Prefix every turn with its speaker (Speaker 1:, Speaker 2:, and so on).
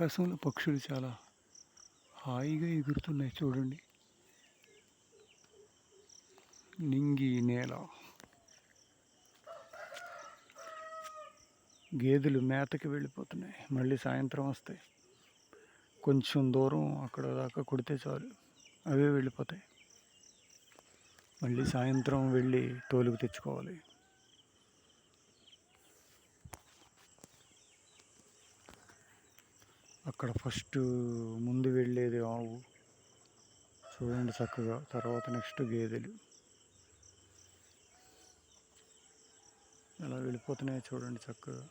Speaker 1: ఆకాశంలో పక్షులు చాలా హాయిగా ఎగురుతున్నాయి చూడండి. నింగి నేల. గేదెలు మేతకి వెళ్ళిపోతున్నాయి, మళ్ళీ సాయంత్రం వస్తాయి. కొంచెం దూరం అక్కడ దాకా కొడితే చాలు, అవే వెళ్ళిపోతాయి. మళ్ళీ సాయంత్రం వెళ్ళి తోలుకు తెచ్చుకోవాలి. అక్కడ ఫస్ట్ ముందు వెళ్ళేది ఆవు చూడండి చక్కగా, తర్వాత నెక్స్ట్ గేదెలు ఎలా వెళ్ళిపోతున్నాయో చూడండి చక్కగా.